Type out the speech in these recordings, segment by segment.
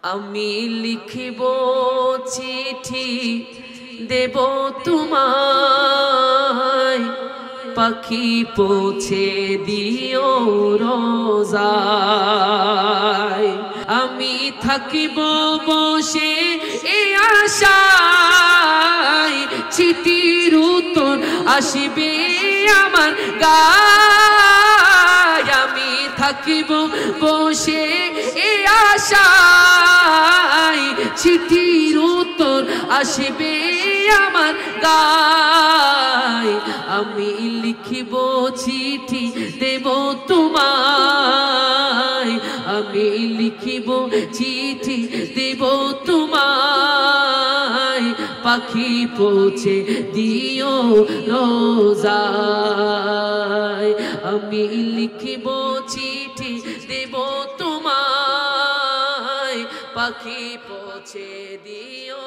আমি লিখিব চিঠি দেব তোমায়, পাখি পৌঁছে দিও রোজায়। আমি থাকিব বসে এই আশায়, চিঠির উত্তর আসিবে আমার গায়। আমি থাকিব বসে এই আশায়, চিঠির উত্তর আসিবে আমার গায়। আমি লিখিব চিঠি দেব তোমায়, আমি লিখিব চিঠি দেব তোমায়, পাখি পৌঁছে দিও রোজায়। আমি লিখিব চিঠি দেব তোমায়, পাখি পৌঁছে দিও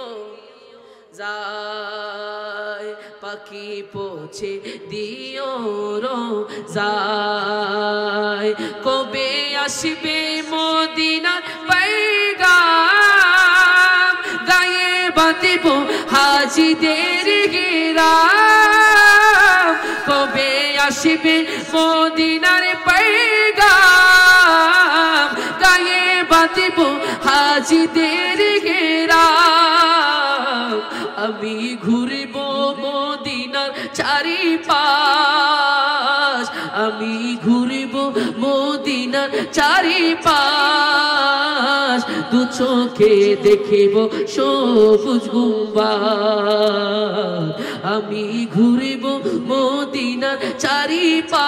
যায়, পাখি পৌঁছে দিও রোজায়। কবে আসবে মদিনার পয়গাম, গায়ে বাঁধিব হাজিদের গিরাম। কবে আসবে মদিনার পয়গাম, গায়ে বাঁধিব হাজিদের গিরাম। আমি ঘুরব মদিনার চারিপাশ, আমি ঘুরব মদিনার চারিপাশ, দু চোখে দেখিব সবুজ গুম্বাদ। আমি ঘুরব মদিনার চারিপাশ,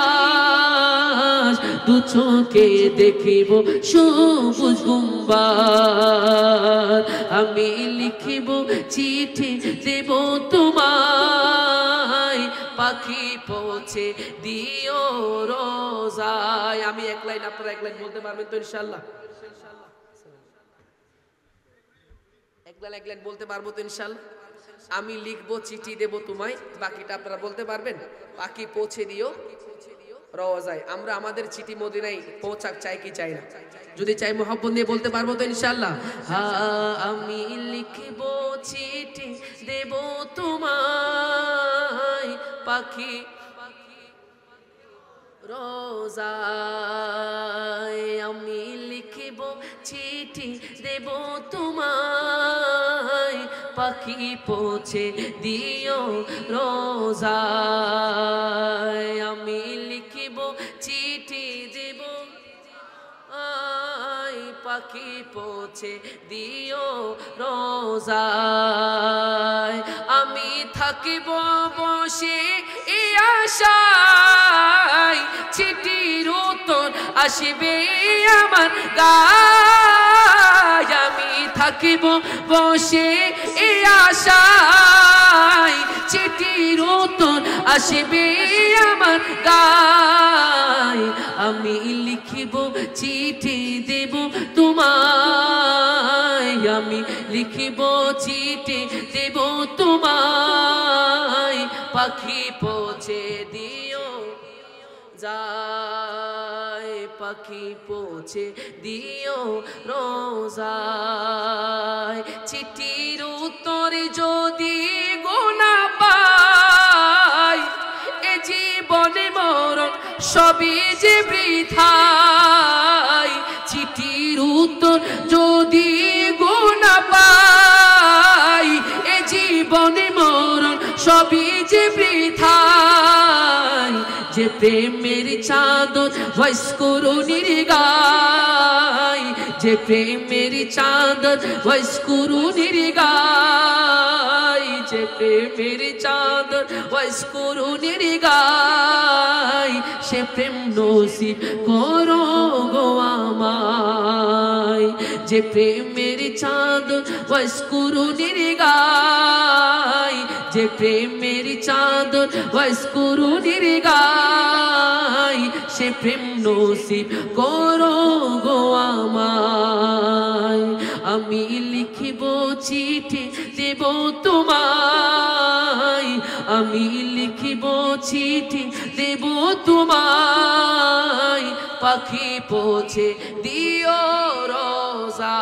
দু চোখে দেখিব সবুজ গুম্বাদ। আমি লিখিব চিঠি দেব তোমায়, পাখি পৌঁছে দিও রোজায়। আমি এক লাইন, আপনারা এক লাইন বলতে পারবেন তো ইনশাআল্লাহ? এক লাইন বলতে পারবো তো ইনশাআল্লাহ? আমি লিখবো চিঠি দেব তোমায়, বাকিটা আপনারা বলতে পারবেন? পাখি পৌঁছে দিও রওজায়। আমরা আমাদের চিঠি মদিনায় পৌঁছাক চাই কি চাই না? যদি চাই মোহাব্বত নিয়ে বলতে পারবো তো ইনশাআল্লাহ? আমি লিখব চিঠি দেব তোমায়, পাখি রওজায়। আমি লিখব চিঠি দেব তোমায়, পাখি পৌঁছে দিও রোজায়। আমি লিখব চিঠি দেব, পাখি পৌঁছে দিও রোজায়। আমি থাকিব বসে এই আশায়, চিঠির উত্তর আসিবে আমার গায়। আমি থাকিব বসে এই আশায়, চিঠির উত্তর আসিবে আমার গায়। আমি লিখিব চিঠি দেব তোমায়, আমি লিখিব চিঠি দেব তোমায়, পাখি পৌঁছে দিও যায়, পাখি পৌঁছে দিও রোজায়। চিঠির উত্তর যদি গোনা পাই, এ জীবনে মরণ সবই যে বৃথাই। চিঠির উত্তর যদি গোনা পাই, এ জীবনে মরণ সবই যে বৃথাই। যে প্রেমের চাদর ভয়েস করুণীর গায়, যে প্রেমের চাদর ভয়েস করুণীর গায়, যে প্রেমের চাদর ভয়েস করুণীর গায়। সে প্রেম নসিব করো গো আমায়, যে প্রেমের চাদর ভয়েস করুণীর গায়, যে প্রেমের চাদর ভয়েস করুণীর গায়। সে প্রেম নসিব করো গো আমায়। আমি লিখিব চিঠি দেব তোমায়, আমি লিখিব চিঠি দেব তোমায়, পাখি পৌঁছে দিও রোজা।